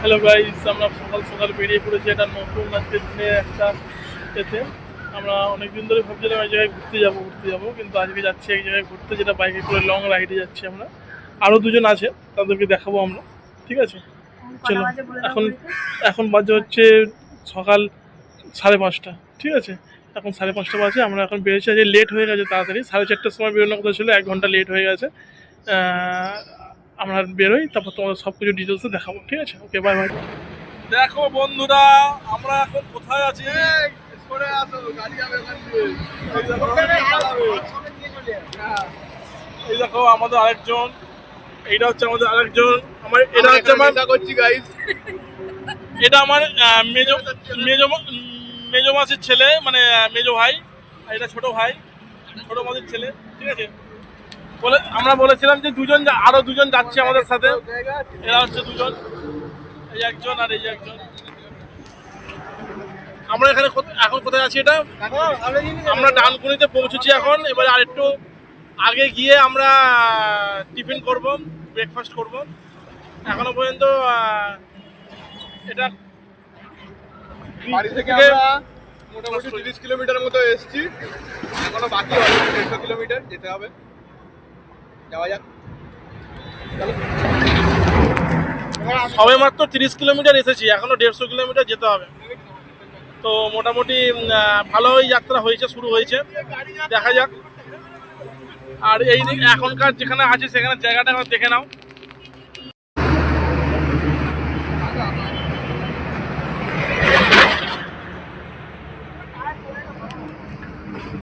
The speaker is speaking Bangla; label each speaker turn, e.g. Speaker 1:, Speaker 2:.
Speaker 1: হ্যালো গাইস, আমরা সকাল সকাল বেরিয়ে পড়েছি একটা নতুন আজকের দিনে একটা এতে। আমরা অনেকদিন ধরে ভাবছিলাম এক জায়গায় ঘুরতে যাবো, কিন্তু আজকে যাচ্ছি এক জায়গায় ঘুরতে, যেটা বাইকে করে লং রাইডে যাচ্ছি আমরা। আরও দুজন আছে, তাদেরকে দেখাবো আমরা। ঠিক আছে,
Speaker 2: কটা
Speaker 1: চলো।
Speaker 2: বাজে বলে দাও
Speaker 1: এখন
Speaker 2: ঘড়িতে?
Speaker 1: এখন বাজে হচ্ছে সকাল 5:30। ঠিক আছে, এখন 5:30 বাজে। আমরা এখন বেরিয়েছি, আজকে লেট হয়ে গেছে, তাড়াতাড়ি 4:30টার সময় বেরোনোর কথা ছিল, 1 ঘন্টা লেট হয়ে গেছে। আহ, আমরা বেরোই, তারপর তোমাদের সব কিছু ডিটেলসে দেখাবো। ঠিক আছে, ওকে, বাই বাই। দেখো বন্ধুরা, আমরা এখন কোথায় আছি? এই দেখো আমাদের আরেকজন, এইটা হচ্ছে আমাদের আরেকজন। এটা হচ্ছে আমার এটা আমার মেজো মেজো মেজো মাসির ছেলে, মানে মেজো ভাই। আর এটা ছোট ভাই, ছোট মাসির ছেলে। ঠিক আছে, আমরা বলেছিলাম যে আরো দুজন যাচ্ছে আমাদের সাথে। এরা হচ্ছে দুজন, এই একজন আর এই একজন। আমরা এখানে এখন কোথায় আছি? এটা আমরা ডানকুনিতে পৌঁছেছি এখন। এবারে আরেকটু আগে গিয়ে আমরা টিফিন করব, ব্রেকফাস্ট করব। এখনো পর্যন্ত এটা
Speaker 3: বাড়ি থেকে আমরা মোটামুটি 30 কিলোমিটার মতো এসেছি, এখনো বাকি 150 কিলোমিটার যেতে হবে। যাওয়া যাক।
Speaker 1: সবে মাত্র 30 কিলোমিটার এসেছি, এখনো 150 কিলোমিটার যেতে হবে। তো মোটামুটি ভালোই যাত্রা হয়েছে, শুরু হয়েছে, দেখা যাক। আর এই এখনকার যেখানে আছি সেখানে জায়গাটা একবার দেখে নাও।